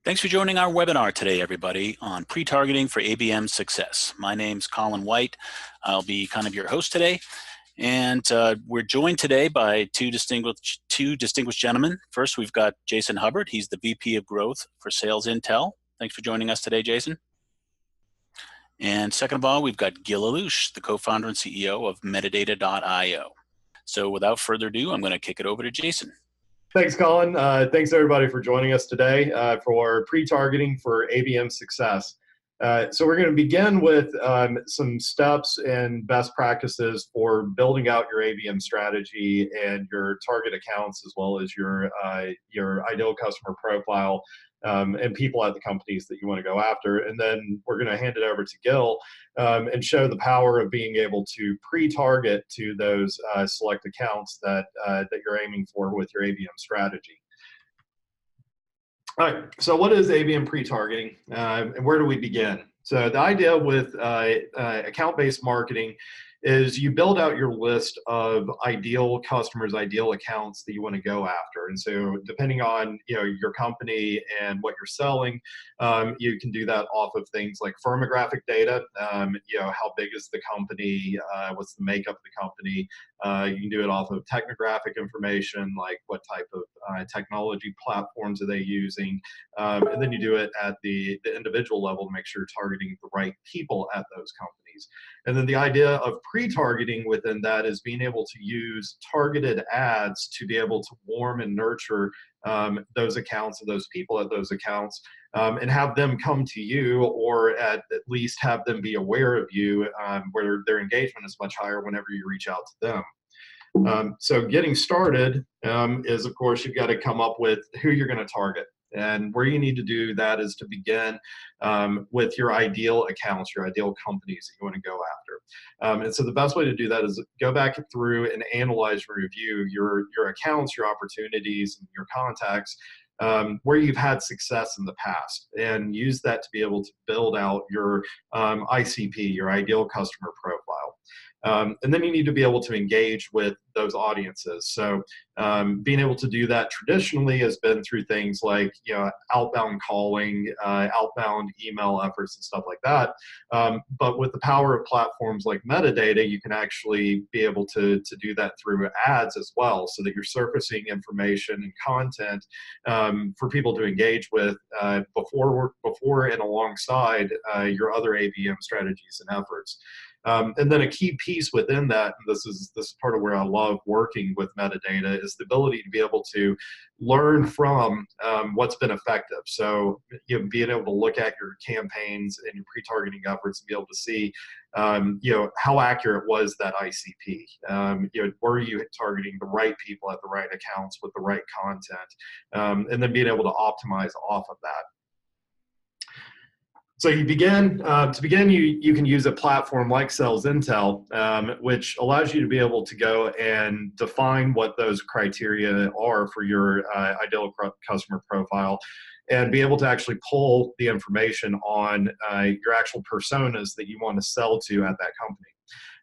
Thanks for joining our webinar today, everybody, on pre-targeting for ABM Success. My name's Colin White. I'll be kind of your host today. And we're joined today by two distinguished gentlemen. First, we've got Jason Hubbard. He's the VP of Growth for SalesIntel. Thanks for joining us today, Jason. And second of all, we've got Gil Allouche, the co-founder and CEO of Metadata.io. So without further ado, I'm going to kick it over to Jason. Thanks, Colin. Thanks, everybody, for joining us today for pre-targeting for ABM Success. So we're going to begin with some steps and best practices for building out your ABM strategy and your target accounts, as well as your ideal customer profile and people at the companies that you want to go after. And then we're going to hand it over to Gil and show the power of being able to pre-target to those select accounts that you're aiming for with your ABM strategy. All right, so what is ABM pre-targeting and where do we begin? So the idea with account-based marketing is you build out your list of ideal customers, ideal accounts that you want to go after. And so depending on your company and what you're selling, you can do that off of things like firmographic data, how big is the company, what's the makeup of the company. You can do it off of technographic information, like what type of technology platforms are they using. And then you do it at the individual level to make sure you're targeting the right people at those companies. And then the idea of pre-targeting within that is being able to use targeted ads to be able to warm and nurture those accounts and those people at those accounts and have them come to you, or at least have them be aware of you, where their engagement is much higher whenever you reach out to them. So getting started is, of course, you've got to come up with who you're going to target. And where you need to do that is to begin with your ideal accounts, your ideal companies that you want to go after. And so the best way to do that is go back through and analyze and review your accounts, your opportunities, and your contacts, where you've had success in the past, and use that to be able to build out your ICP, your ideal customer profile. And then you need to be able to engage with those audiences. So being able to do that traditionally has been through things like outbound calling, outbound email efforts and stuff like that. But with the power of platforms like Metadata, you can actually be able to do that through ads as well, so that you're surfacing information and content for people to engage with before and alongside your other ABM strategies and efforts. And then a key piece within that, and this is part of where I love working with metadata, is the ability to be able to learn from what's been effective. So being able to look at your campaigns and your pre-targeting efforts and be able to see how accurate was that ICP. Were you targeting the right people at the right accounts with the right content, and then being able to optimize off of that. So you begin, you can use a platform like SalesIntel, which allows you to be able to go and define what those criteria are for your ideal customer profile, and be able to actually pull the information on your actual personas that you want to sell to at that company.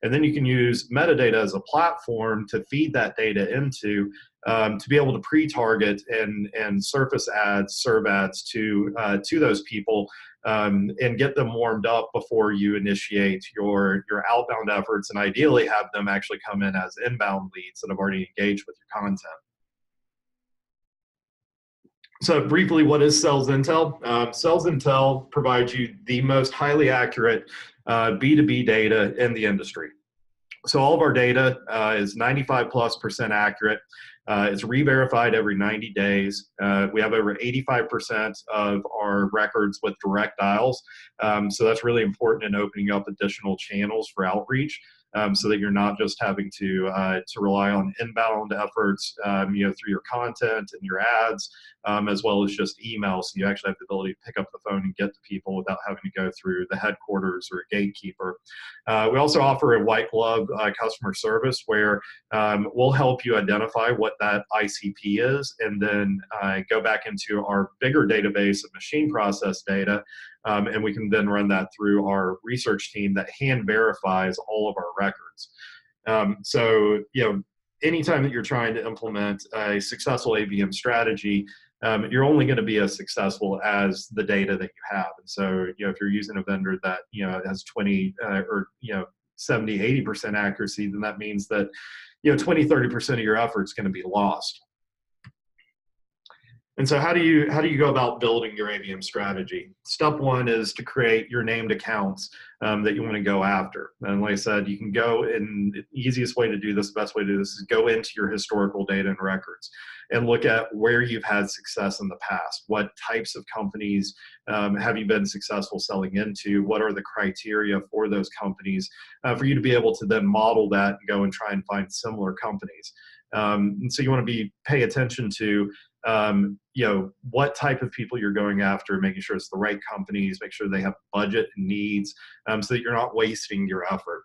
And then you can use metadata as a platform to feed that data into to be able to pre-target and surface ads, serve ads to those people and get them warmed up before you initiate your outbound efforts, and ideally have them actually come in as inbound leads that have already engaged with your content. So briefly, what is SalesIntel? SalesIntel provides you the most highly accurate B2B data in the industry. So all of our data is 95+% accurate. It's re-verified every 90 days. We have over 85% of our records with direct dials. So that's really important in opening up additional channels for outreach, so that you're not just having to rely on inbound efforts, through your content and your ads, as well as just email. So you actually have the ability to pick up the phone and get to people without having to go through the headquarters or a gatekeeper. We also offer a white glove customer service where we'll help you identify what that ICP is, and then go back into our bigger database of machine process data, and we can then run that through our research team that hand verifies all of our records. So anytime that you're trying to implement a successful ABM strategy, you're only going to be as successful as the data that you have. And so, if you're using a vendor that, has 20 or, 70, 80% accuracy, then that means that, 20, 30% of your effort is going to be lost. And so how do you go about building your ABM strategy? Step one is to create your named accounts that you want to go after. And like I said, you can go, and the easiest way to do this, the best way to do this, is go into your historical data and records and look at where you've had success in the past. What types of companies have you been successful selling into? What are the criteria for those companies for you to be able to then model that and go and try and find similar companies? And so you want to pay attention to what type of people you're going after, making sure it's the right companies, make sure they have budget and needs, so that you're not wasting your effort.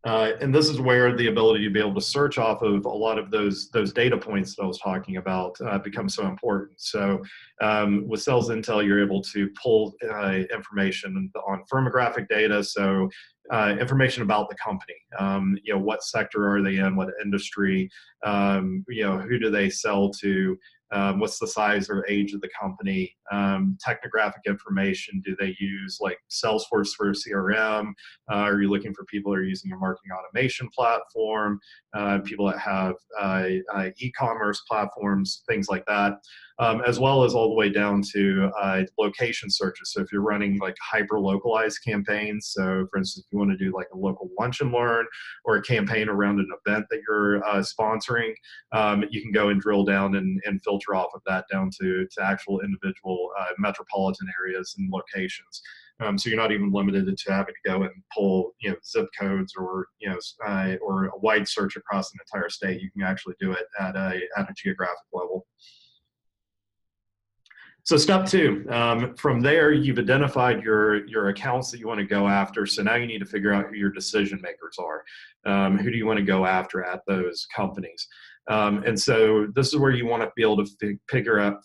And this is where the ability to be able to search off of a lot of those data points that I was talking about becomes so important. So with SalesIntel, you're able to pull information on firmographic data, so information about the company. What sector are they in? What industry? Who do they sell to? What's the size or age of the company? Technographic information. Do they use like Salesforce for CRM? Are you looking for people who are using a marketing automation platform? People that have e-commerce platforms, things like that. As well as all the way down to location searches. So if you're running like hyper-localized campaigns, so for instance, if you want to do like a local lunch and learn or a campaign around an event that you're sponsoring, you can go and drill down and filter off of that down to actual individual metropolitan areas and locations. So you're not even limited to having to go and pull, zip codes or, or a wide search across an entire state. You can actually do it at a geographic level. So step two, from there, you've identified your accounts that you want to go after. So now you need to figure out who your decision makers are. Who do you want to go after at those companies? And so this is where you want to be able to figure out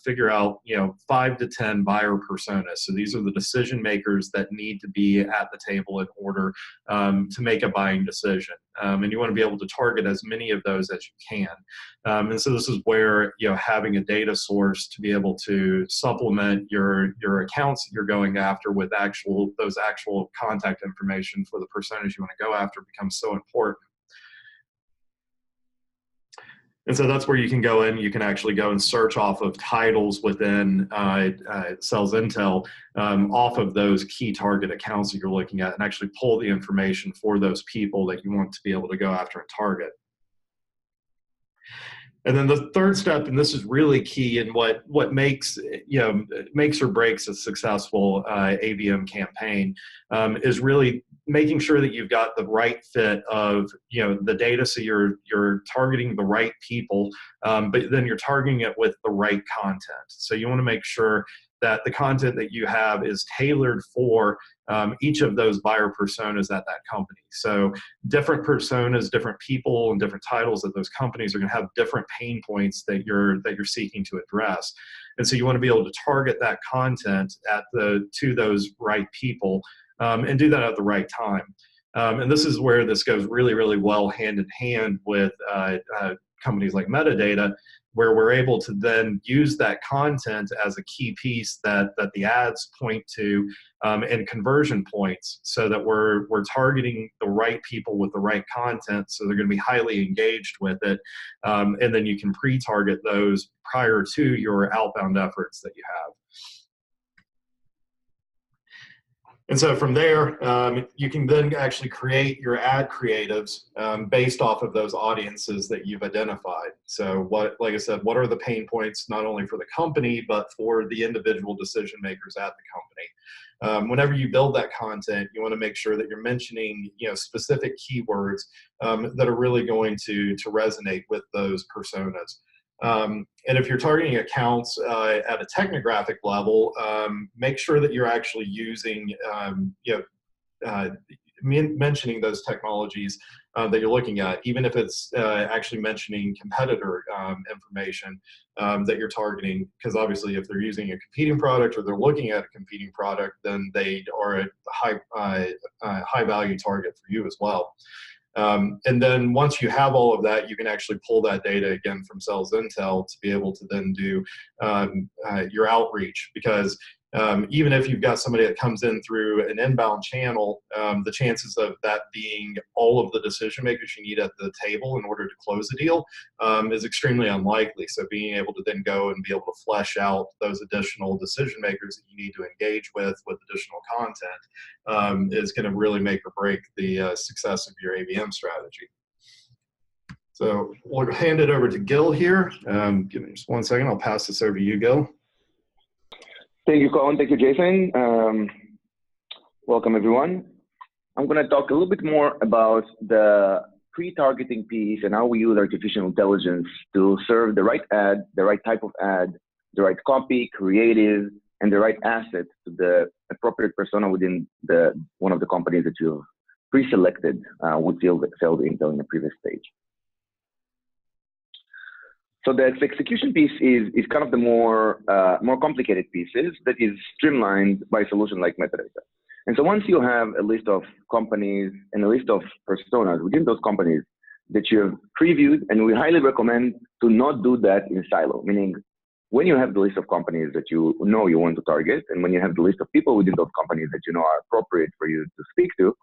5 to 10 buyer personas. So these are the decision makers that need to be at the table in order to make a buying decision. And you want to be able to target as many of those as you can. And so this is where having a data source to be able to supplement your accounts that you're going after with those actual contact information for the personas you want to go after becomes so important. And so that's where you can go in. You can actually go and search off of titles within SalesIntel off of those key target accounts that you're looking at and actually pull the information for those people that you want to be able to go after and target. And then the third step, and this is really key and what makes or breaks a successful ABM campaign, is really making sure that you've got the right fit of the data. So you're targeting the right people, but then you're targeting it with the right content. So you want to make sure that the content that you have is tailored for each of those buyer personas at that company. So different personas, different people, and different titles at those companies are going to have different pain points that you're seeking to address. And so you want to be able to target that content to those right people and do that at the right time. And this is where this goes really, really well hand in hand with companies like Metadata, where we're able to then use that content as a key piece that the ads point to and conversion points, so that we're targeting the right people with the right content, so they're going to be highly engaged with it, and then you can pre-target those prior to your outbound efforts that you have. And so from there, you can then actually create your ad creatives based off of those audiences that you've identified. So like I said, what are the pain points, not only for the company, but for the individual decision makers at the company? Whenever you build that content, you want to make sure that you're mentioning specific keywords that are really going to resonate with those personas. And if you're targeting accounts at a technographic level, make sure that you're actually using, mentioning those technologies that you're looking at, even if it's actually mentioning competitor information that you're targeting, because obviously if they're using a competing product or they're looking at a competing product, then they are a high value target for you as well. And then once you have all of that, you can actually pull that data again from SalesIntel to be able to then do your outreach. Because even if you've got somebody that comes in through an inbound channel, the chances of that being all of the decision makers you need at the table in order to close a deal is extremely unlikely. So being able to then go and be able to flesh out those additional decision makers that you need to engage with additional content is going to really make or break the success of your ABM strategy. So we'll hand it over to Gil here. Give me just 1 second. I'll pass this over to you, Gil. Thank you, Colin. Thank you, Jason. Welcome, everyone. I'm going to talk a little bit more about the pre-targeting piece and how we use artificial intelligence to serve the right ad, the right type of ad, the right copy, creative, and the right asset to the appropriate persona within one of the companies that you've pre-selected with SalesIntel in the previous stage. So the execution piece is kind of the more complicated pieces that is streamlined by a solution like Metadata. And so once you have a list of companies and a list of personas within those companies that you have previewed, and we highly recommend to not do that in silo, meaning when you have the list of companies that you know you want to target, and when you have the list of people within those companies that you know are appropriate for you to speak to,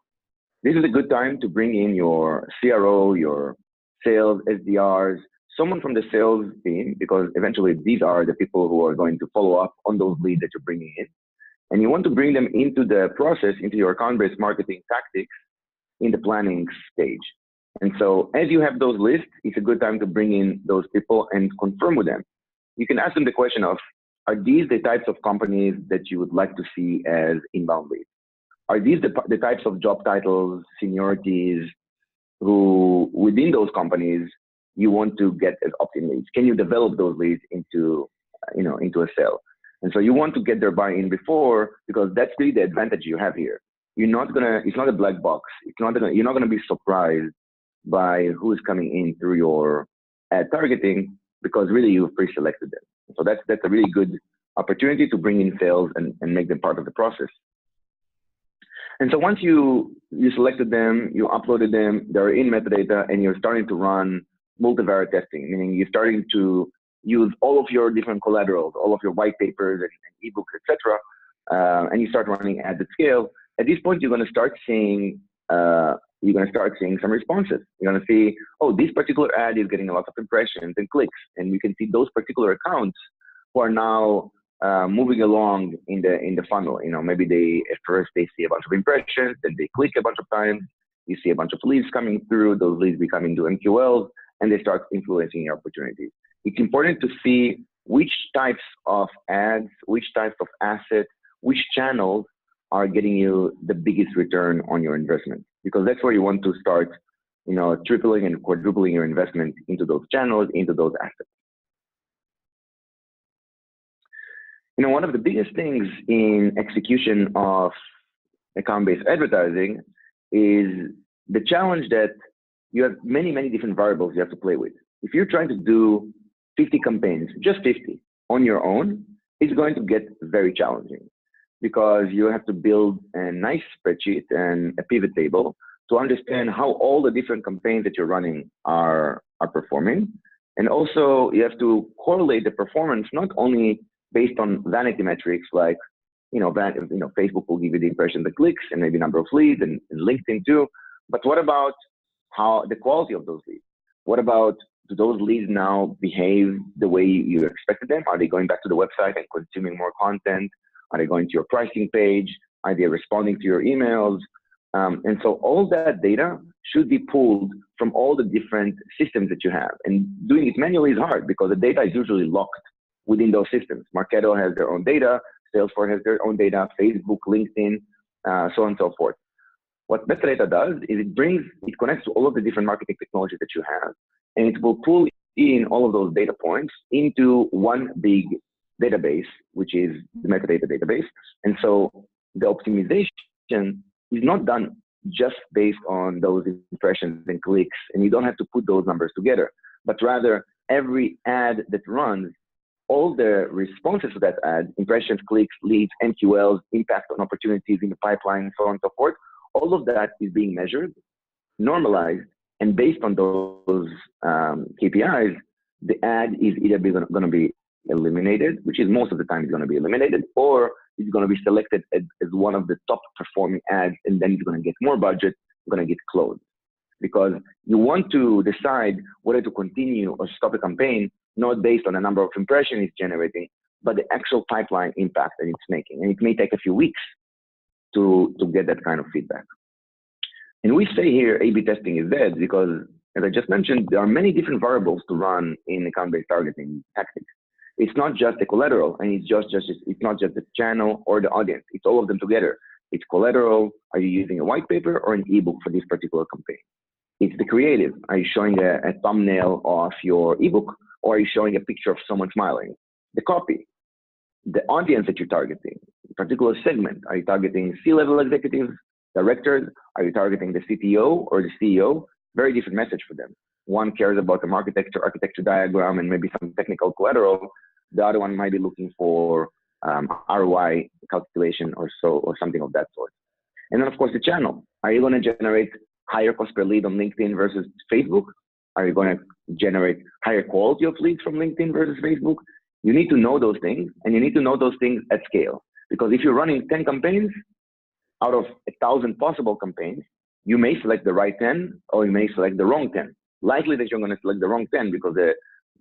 this is a good time to bring in your CRO, your sales SDRs, someone from the sales team, because eventually these are the people who are going to follow up on those leads that you're bringing in. And you want to bring them into the process, into your account-based marketing tactics in the planning stage. And so as you have those lists, it's a good time to bring in those people and confirm with them. You can ask them the question of, are these the types of companies that you would like to see as inbound leads? Are these the types of job titles, seniorities, who within those companies you want to get as opt-in leads? Can you develop those leads into a sale? And so you want to get their buy-in before, because that's really the advantage you have here. It's not a black box. You're not gonna be surprised by who is coming in through your ad targeting, because really you've pre-selected them. So that's a really good opportunity to bring in sales and make them part of the process. And so once you selected them, you uploaded them, they're in metadata, and you're starting to run multivariate testing, meaning you're starting to use all of your different collaterals, all of your white papers and ebooks, etc., and you start running ads at scale. At this point, you're going to start seeing some responses. You're going to see, oh, this particular ad is getting a lot of impressions and clicks, and you can see those particular accounts who are now moving along in the funnel. Maybe at first they see a bunch of impressions, then they click a bunch of times. You see a bunch of leads coming through. Those leads become into MQLs, and they start influencing your opportunities. It's important to see which types of ads, which types of assets, which channels are getting you the biggest return on your investment, because that's where you want to start, tripling and quadrupling your investment into those channels, into those assets. One of the biggest things in execution of account-based advertising is the challenge that you have many, many different variables you have to play with. If you're trying to do 50 campaigns, just 50 on your own, it's going to get very challenging, because you have to build a nice spreadsheet and a pivot table to understand how all the different campaigns that you're running are performing. And also you have to correlate the performance not only based on vanity metrics like, Facebook will give you the impression, the clicks, and maybe number of leads, and LinkedIn too. But what about how the quality of those leads? What about, do those leads now behave the way you expected them? Are they going back to the website and consuming more content? Are they going to your pricing page? Are they responding to your emails? And so all that data should be pulled from all the different systems that you have. And doing it manually is hard, because the data is usually locked within those systems. Marketo has their own data, Salesforce has their own data, Facebook, LinkedIn, so on and so forth. What Metadata does is it connects to all of the different marketing technologies that you have, and it will pull in all of those data points into one big database, which is the metadata database. And so the optimization is not done just based on those impressions and clicks, and you don't have to put those numbers together, but rather every ad that runs, all the responses to that ad, impressions, clicks, leads, MQLs, impact on opportunities in the pipeline, so on and so forth, all of that is being measured normalized, and based on those KPIs, the ad is either going to be eliminated, which is most of the time it's going to be eliminated, or it's going to be selected as one of the top performing ads, and then it's going to get more budget, going to get closed. Because you want to decide whether to continue or stop a campaign, not based on the number of impressions it's generating, but the actual pipeline impact that it's making. And it may take a few weeks to get that kind of feedback. And we say here A/B testing is dead because, as I just mentioned, there are many different variables to run in account-based targeting tactics. It's not just the collateral, and it's not just the channel or the audience. It's all of them together. It's collateral. Are you using a white paper or an ebook for this particular campaign? It's the creative. Are you showing a thumbnail of your ebook, or are you showing a picture of someone smiling? The copy, the audience that you're targeting, a particular segment. Are you targeting C-level executives, directors? Are you targeting the CTO or the CEO? Very different message for them. One cares about the architecture diagram and maybe some technical collateral. The other one might be looking for ROI calculation or something of that sort. And then, of course, the channel. Are you going to generate higher cost per lead on LinkedIn versus Facebook? Are you going to generate higher quality of leads from LinkedIn versus Facebook? You need to know those things, and you need to know those things at scale. Because if you're running 10 campaigns out of 1,000 possible campaigns, you may select the right 10, or you may select the wrong 10. Likely that you're going to select the wrong 10 because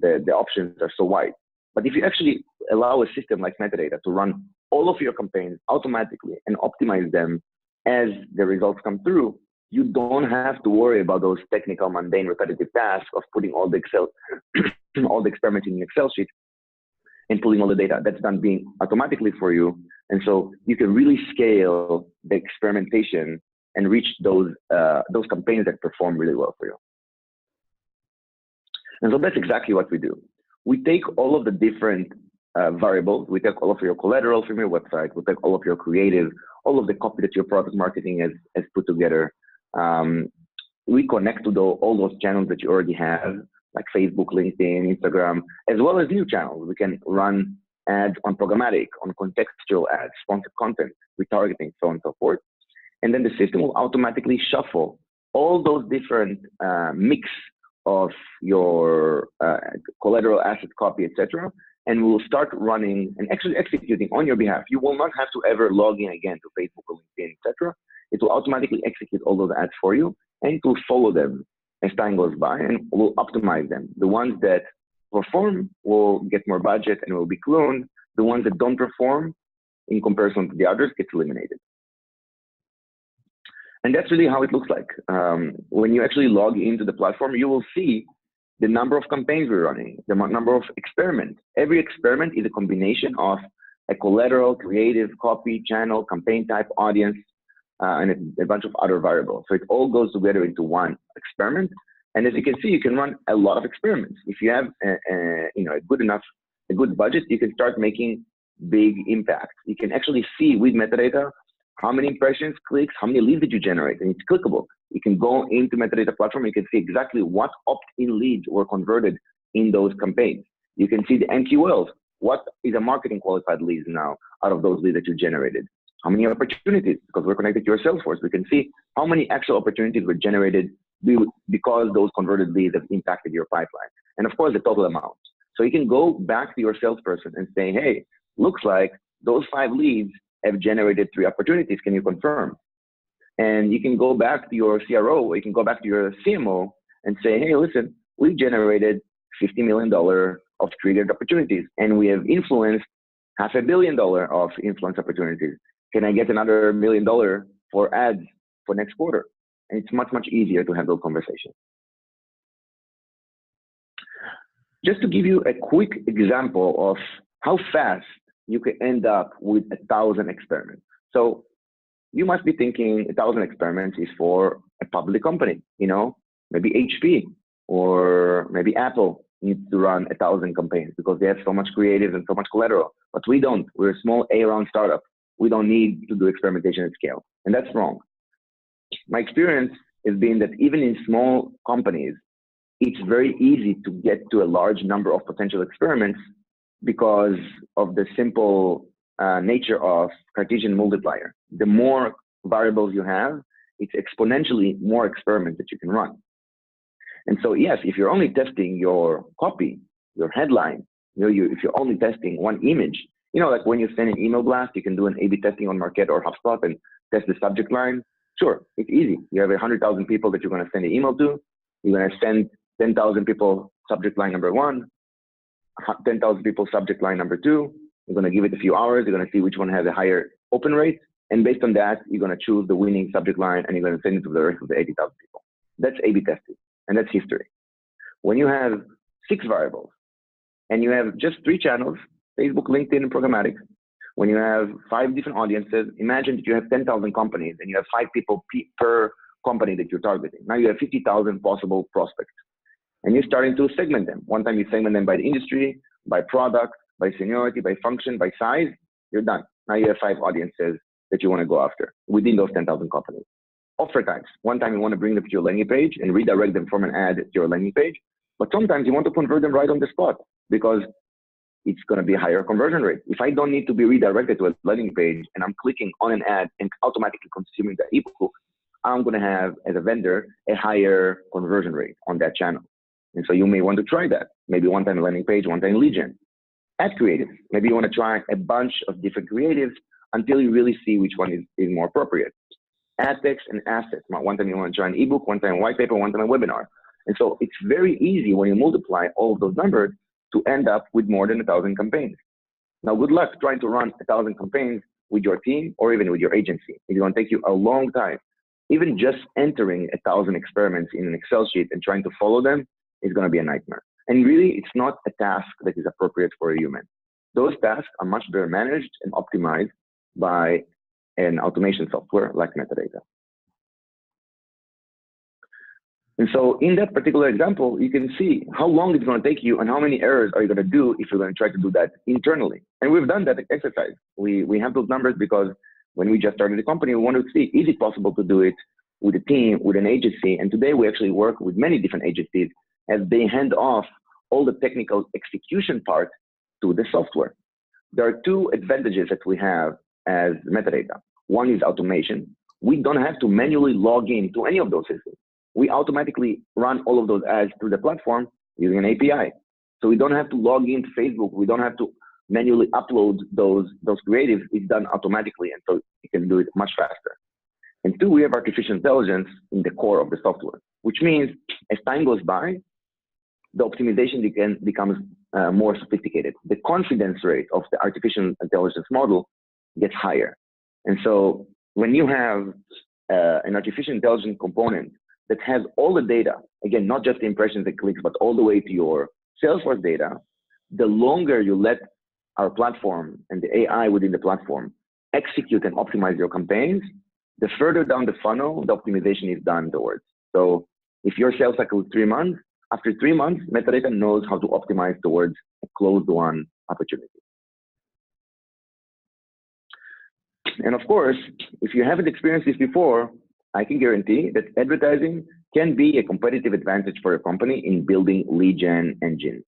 the options are so wide. But if you actually allow a system like Metadata to run all of your campaigns automatically and optimize them as the results come through, you don't have to worry about those technical, mundane, repetitive tasks of putting all the experiments in an Excel sheet and pulling all the data. That's done being automatically for you. And so you can really scale the experimentation and reach those campaigns that perform really well for you. And so that's exactly what we do. We take all of the different variables. We take all of your collateral from your website. We take all of your creative, all of the copy that your product marketing has put together. We connect to all those channels that you already have, like Facebook, LinkedIn, Instagram, as well as new channels. We can run ads on programmatic, on contextual ads, sponsored content, retargeting, so on and so forth. And then the system will automatically shuffle all those different mix of your collateral, asset, copy, etc., and we'll start running and actually executing on your behalf. You will not have to ever log in again to Facebook or LinkedIn, etc. It will automatically execute all those ads for you, and it will follow them as time goes by, and will optimize them. The ones that perform will get more budget and will be cloned. The ones that don't perform, in comparison to the others, gets eliminated. And that's really how it looks like. When you actually log into the platform, you will see the number of campaigns we're running, the number of experiments. Every experiment is a combination of a collateral, creative, copy, channel, campaign type, audience, and a bunch of other variables. So it all goes together into one experiment. And as you can see, you can run a lot of experiments. If you have a good budget, you can start making big impacts. You can actually see with metadata how many impressions, clicks, how many leads did you generate, and it's clickable. You can go into Metadata platform, you can see exactly what opt-in leads were converted in those campaigns. You can see the MQLs. What is a marketing qualified leads now out of those leads that you generated? How many opportunities? Because we're connected to your Salesforce, we can see how many actual opportunities were generated because those converted leads have impacted your pipeline. And of course, the total amount. So you can go back to your salesperson and say, hey, looks like those 5 leads have generated 3 opportunities. Can you confirm? And you can go back to your CRO, or you can go back to your CMO and say, hey, listen, we generated $50 million of triggered opportunities, and we have influenced $500 million of influence opportunities. Can I get another $1 million for ads for next quarter? And it's much, much easier to have those conversations. Just to give you a quick example of how fast you can end up with 1,000 experiments. So you must be thinking 1,000 experiments is for a public company, maybe HP or maybe Apple needs to run 1,000 campaigns because they have so much creative and so much collateral. But we don't. We're a small A-round startup. We don't need to do experimentation at scale. And that's wrong. My experience has been that even in small companies, it's very easy to get to a large number of potential experiments because of the simple nature of Cartesian multiplier. The more variables you have, it's exponentially more experiments that you can run. And so, yes, if you're only testing your copy, your headline, if you're only testing one image, like when you send an email blast, you can do an A/B testing on Market or HubSpot and test the subject line. Sure, it's easy. You have 100,000 people that you're going to send an email to. You're going to send 10,000 people subject line number 1, 10,000 people subject line number 2. You're going to give it a few hours. You're going to see which one has a higher open rate. And based on that, you're going to choose the winning subject line and you're going to send it to the rest of the 80,000 people. That's A/B testing, and that's history. When you have 6 variables and you have just 3 channels, Facebook, LinkedIn, and programmatic, when you have 5 different audiences, imagine that you have 10,000 companies and you have 5 people per company that you're targeting. Now you have 50,000 possible prospects. And you're starting to segment them. One time you segment them by the industry, by product, by seniority, by function, by size, you're done. Now you have 5 audiences that you want to go after within those 10,000 companies. Offer types. One time you want to bring them to your landing page and redirect them from an ad to your landing page. But sometimes you want to convert them right on the spot because it's going to be a higher conversion rate. If I don't need to be redirected to a landing page and I'm clicking on an ad and automatically consuming the ebook, I'm going to have, as a vendor, a higher conversion rate on that channel. And so you may want to try that. Maybe one time a landing page, one time lead gen. Ad creatives. Maybe you want to try a bunch of different creatives until you really see which one is more appropriate. Ad text and assets. One time you want to try an ebook, one time a white paper, one time a webinar. And so it's very easy when you multiply all of those numbers to end up with more than 1,000 campaigns. Now, good luck trying to run 1,000 campaigns with your team or even with your agency. It's going to take you a long time. Even just entering 1,000 experiments in an Excel sheet and trying to follow them is going to be a nightmare. And really, it's not a task that is appropriate for a human. Those tasks are much better managed and optimized by an automation software like Metadata. And so in that particular example, you can see how long it's going to take you and how many errors are you going to do if you're going to try to do that internally. And we've done that exercise. We have those numbers because when we just started the company, we wanted to see, is it possible to do it with a team, with an agency? And today we actually work with many different agencies as they hand off all the technical execution part to the software. There are 2 advantages that we have as Metadata. One is automation. We don't have to manually log in to any of those systems. We automatically run all of those ads through the platform using an API. So we don't have to log into Facebook. We don't have to manually upload those creatives. It's done automatically, and so you can do it much faster. And 2, we have artificial intelligence in the core of the software, which means as time goes by, the optimization becomes more sophisticated. The confidence rate of the artificial intelligence model gets higher. And so when you have an artificial intelligence component that has all the data, again, not just the impressions and clicks, but all the way to your Salesforce data, the longer you let our platform and the AI within the platform execute and optimize your campaigns, the further down the funnel, the optimization is done towards. So if your sales cycle is 3 months, after 3 months, Metadata knows how to optimize towards a closed-won opportunity. And of course, if you haven't experienced this before, I can guarantee that advertising can be a competitive advantage for a company in building lead gen engines.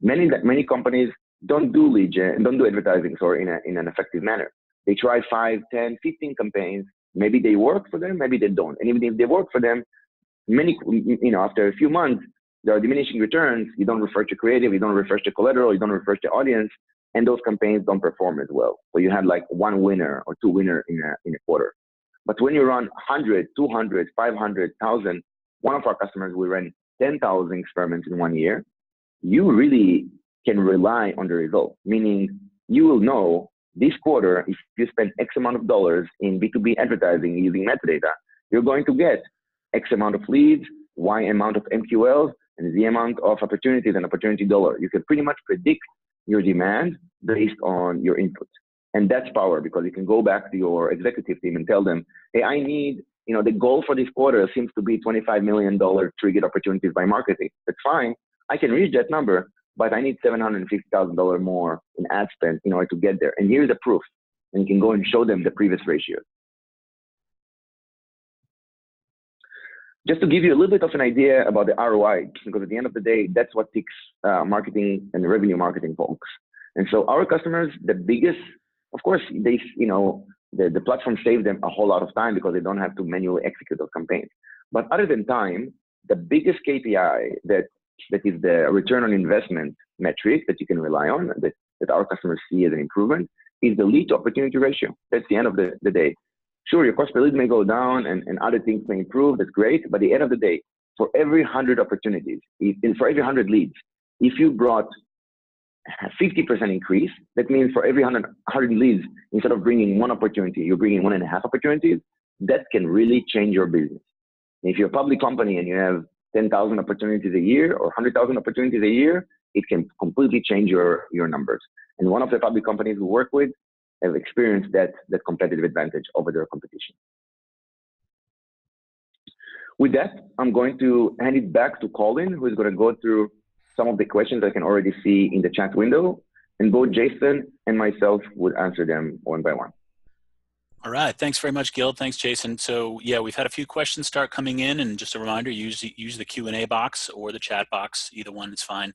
Many companies don't do lead gen, don't do advertising, in an effective manner. They try 5, 10, 15 campaigns. Maybe they work for them, maybe they don't. And even if they work for them, after a few months, there are diminishing returns. You don't refresh the creative, you don't refresh the collateral, you don't refresh the audience, and those campaigns don't perform as well. So you have like 1 winner or 2 winners in a quarter. But when you run 100, 200, 500, 1,000, one of our customers will run 10,000 experiments in 1 year, you really can rely on the result, meaning you will know this quarter, if you spend X amount of dollars in B2B advertising using Metadata, you're going to get X amount of leads, Y amount of MQLs, and Z amount of opportunities and opportunity dollar. You can pretty much predict your demand based on your input. And that's power, because you can go back to your executive team and tell them, hey, I need, the goal for this quarter seems to be $25 million triggered opportunities by marketing. That's fine. I can reach that number, but I need $750,000 more in ad spend in order to get there. And here's the proof. And you can go and show them the previous ratios. Just to give you a little bit of an idea about the ROI, because at the end of the day, that's what ticks marketing and revenue marketing folks. And so our customers, the biggest, of course, they, the platform saves them a whole lot of time because they don't have to manually execute those campaigns. But other than time, the biggest KPI that is the return on investment metric that you can rely on, that our customers see as an improvement, is the lead to opportunity ratio. That's the end of the day. Sure, your cost per lead may go down and other things may improve. That's great. But at the end of the day, for every 100 opportunities, for every 100 leads, if you brought a 50% increase, that means for every 100 leads, instead of bringing one opportunity, you're bringing 1.5 opportunities. That can really change your business. If you're a public company and you have 10,000 opportunities a year or 100,000 opportunities a year, it can completely change your numbers. And one of the public companies we work with have experienced that competitive advantage over their competition. With that, I'm going to hand it back to Colin, who is going to go through some of the questions I can already see in the chat window, and both Jason and myself would answer them one by one. All right, thanks very much, Gil. Thanks, Jason. So yeah, we've had a few questions start coming in, and just a reminder, use the Q&A box or the chat box, either one is fine,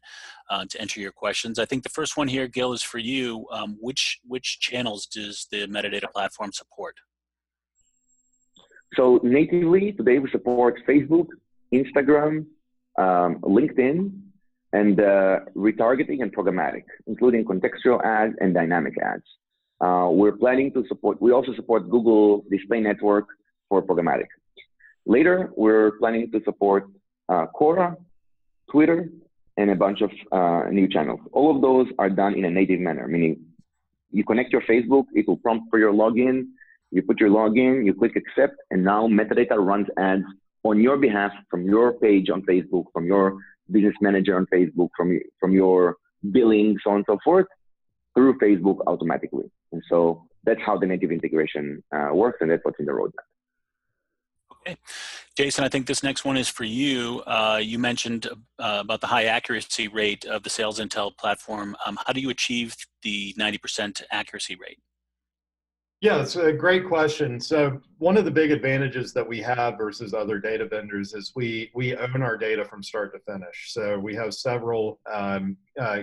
to enter your questions. I think the first one here, Gil, is for you. Which channels does the Metadata platform support? So natively, today we support Facebook, Instagram, LinkedIn, and retargeting and programmatic, including contextual ads and dynamic ads. We're planning to support, we also support Google Display Network for programmatic. Later, we're planning to support Quora, Twitter, and a bunch of new channels. All of those are done in a native manner, meaning you connect your Facebook, it will prompt for your login, you put your login, you click accept, and now Metadata runs ads on your behalf from your page on Facebook, from your business manager on Facebook, from your billing, so on and so forth, through Facebook automatically. And so that's how the native integration works, and that's what's in the roadmap. Okay. Jason, I think this next one is for you. You mentioned about the high accuracy rate of the SalesIntel platform. How do you achieve the 90% accuracy rate? Yeah, it's a great question. So one of the big advantages that we have versus other data vendors is we own our data from start to finish. So we have several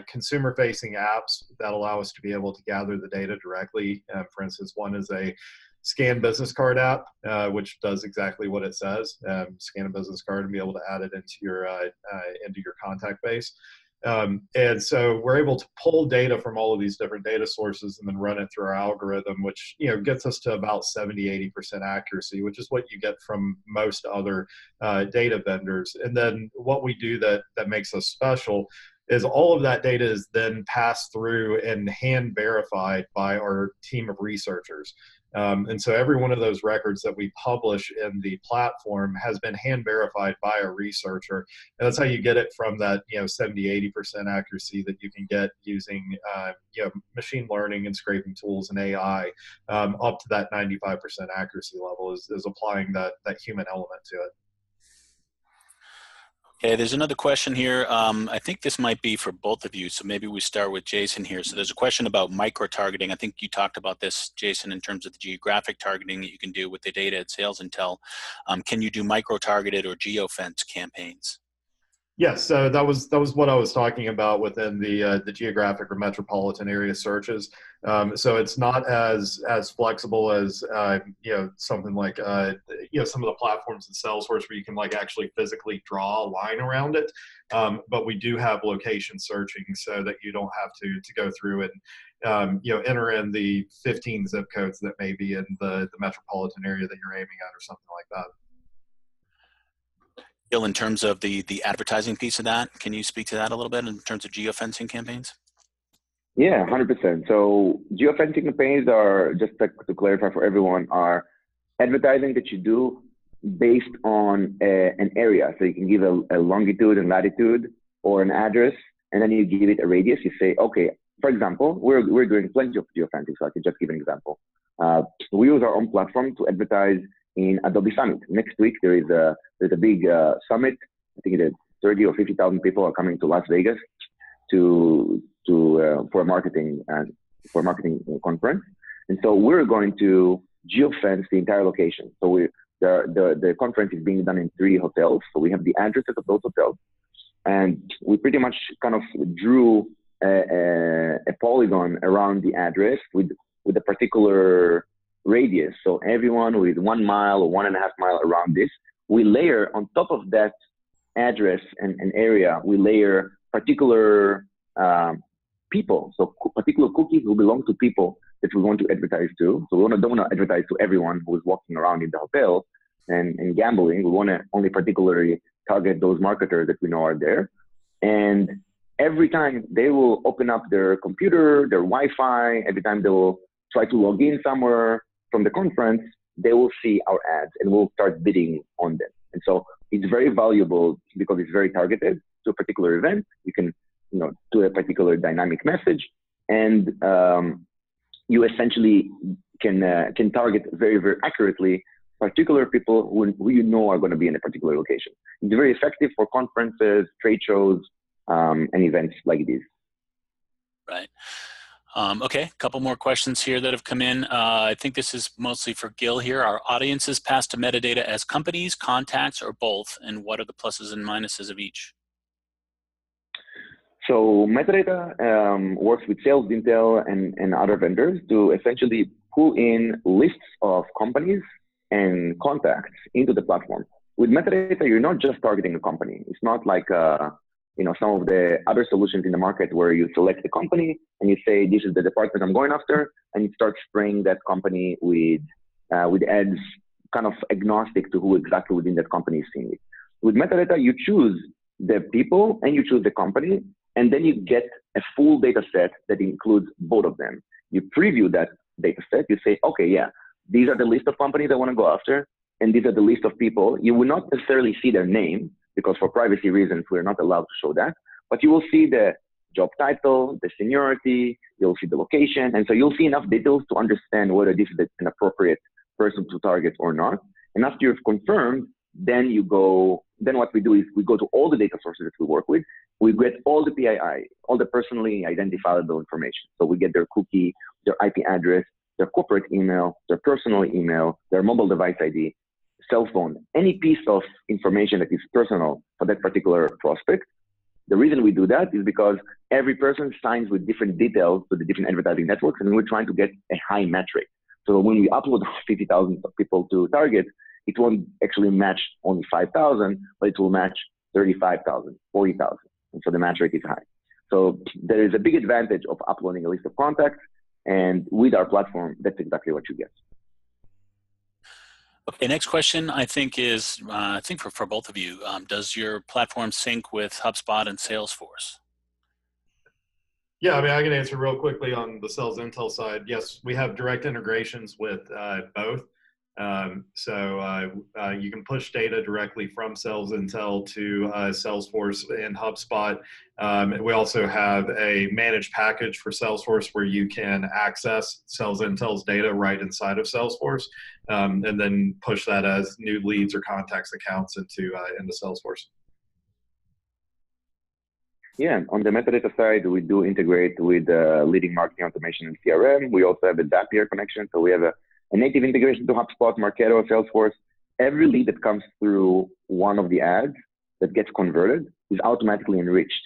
consumer-facing apps that allow us to be able to gather the data directly. For instance, one is a scan business card app, which does exactly what it says: scan a business card and be able to add it into your contact base. And so we're able to pull data from all of these different data sources and then run it through our algorithm, which gets us to about 70–80% accuracy, which is what you get from most other data vendors. And then what we do that makes us special is all of that data is then passed through and hand verified by our team of researchers. And so every one of those records that we publish in the platform has been hand verified by a researcher. And that's how you get it from that 70–80% accuracy that you can get using machine learning and scraping tools and AI up to that 95% accuracy level is applying that human element to it. Okay, there's another question here. I think this might be for both of you, so maybe we start with Jason here. So there's a question about micro-targeting. I think you talked about this, Jason, in terms of the geographic targeting that you can do with the data at SalesIntel. Can you do micro-targeted or geofence campaigns? Yes, so that was what I was talking about within the geographic or metropolitan area searches. So it's not as flexible as something like some of the platforms in Salesforce where you can actually physically draw a line around it. But we do have location searching so that you don't have to go through and enter in the 15 zip codes that may be in the metropolitan area that you're aiming at or something like that. In terms of the advertising piece of that, can you speak to that a little bit in terms of geofencing campaigns? Yeah, 100%. So geofencing campaigns are, just to clarify for everyone, are advertising that you do based on an area. So you can give a longitude and latitude or an address, and then you give it a radius. You say, okay, for example, we're doing plenty of geofencing, so I can just give an example. We use our own platform to advertise in Adobe Summit. Next week there's a big summit. I think it is 30 or 50,000 people are coming to Las Vegas for a marketing conference. And so we're going to geofence the entire location. So the conference is being done in 3 hotels. So we have the addresses of those hotels, and we pretty much kind of drew a polygon around the address with a particular radius. So everyone with 1 mile or 1.5 miles around this, we layer on top of that address and area, we layer particular people. So particular cookies will belong to people that we want to advertise to. So we don't want to advertise to everyone who is walking around in the hotel and gambling. We want to only particularly target those marketers that we know are there. And every time they will open up their computer, their Wi-Fi, every time they will try to log in somewhere from the conference, they will see our ads and we'll start bidding on them. And so it's very valuable because it's very targeted to a particular event. You can, do a particular dynamic message, and you essentially can target very, very accurately particular people who you know are going to be in a particular location. It's very effective for conferences, trade shows, and events like these. Right. Okay, a couple more questions here that have come in. I think this is mostly for Gil here. Are audiences passed to metadata as companies, contacts, or both? And what are the pluses and minuses of each? So metadata works with SalesIntel and other vendors to essentially pull in lists of companies and contacts into the platform. With metadata, you're not just targeting a company. It's not like some of the other solutions in the market where you select the company and you say, this is the department I'm going after, and you start spraying that company with ads kind of agnostic to who exactly within that company is seeing it. With metadata, you choose the people and you choose the company, and then you get a full data set that includes both of them. You preview that data set. You say, okay, yeah, these are the list of companies I want to go after, and these are the list of people. You will not necessarily see their name, because for privacy reasons, we're not allowed to show that. But you will see the job title, the seniority, you'll see the location. And so you'll see enough details to understand whether this is an appropriate person to target or not. And after you've confirmed, then what we do is we go to all the data sources that we work with. We get all the PII, all the personally identifiable information. So we get their cookie, their IP address, their corporate email, their personal email, their mobile device ID, cell phone, any piece of information that is personal for that particular prospect. The reason we do that is because every person signs with different details to the different advertising networks, and we're trying to get a high match rate. So when we upload 50,000 people to target, it won't actually match only 5,000, but it will match 35,000, 40,000. And so the match rate is high. So there is a big advantage of uploading a list of contacts, and with our platform, that's exactly what you get. Okay, next question I think is, for both of you. Does your platform sync with HubSpot and Salesforce? Yeah, I can answer real quickly on the SalesIntel side. Yes, we have direct integrations with both. So you can push data directly from SalesIntel to Salesforce and HubSpot. We also have a managed package for Salesforce where you can access SalesIntel's data right inside of Salesforce, and then push that as new leads or contacts accounts into Salesforce. Yeah, on the metadata side, we do integrate with leading marketing automation and CRM. We also have a Zapier connection, so we have a native integration to HubSpot, Marketo, Salesforce. Every lead that comes through one of the ads that gets converted is automatically enriched.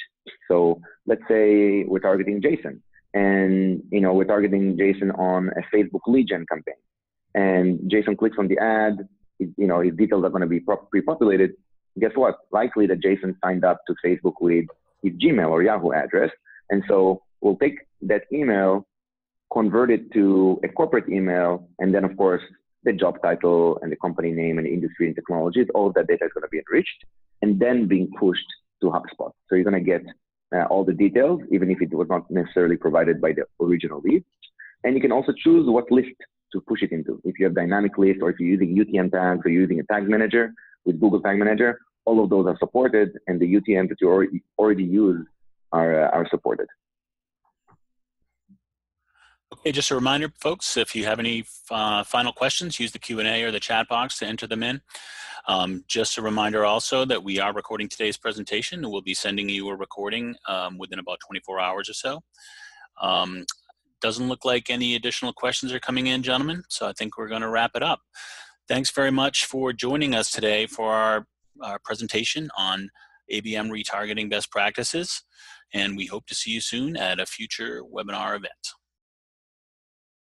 So let's say we're targeting Jason, and we're targeting Jason on a Facebook lead gen campaign, and Jason clicks on the ad. His details are going to be pre-populated. Guess what? Likely that Jason signed up to Facebook with his Gmail or Yahoo address, and so we'll take that email, convert it to a corporate email, and then of course the job title and the company name and the industry and technologies, all of that data is going to be enriched and then being pushed to HubSpot. So you're going to get all the details, even if it was not necessarily provided by the original lead. And you can also choose what list to push it into. If you have dynamic list, or if you're using UTM tags, or you're using a tag manager with Google Tag Manager, all of those are supported, and the UTM that you already use are supported. Okay, just a reminder, folks, if you have any final questions, use the Q&A or the chat box to enter them in. Just a reminder also that we are recording today's presentation, and we'll be sending you a recording within about 24 hours or so. Doesn't look like any additional questions are coming in, gentlemen, so I think we're going to wrap it up. Thanks very much for joining us today for our presentation on ABM retargeting best practices, and we hope to see you soon at a future webinar event.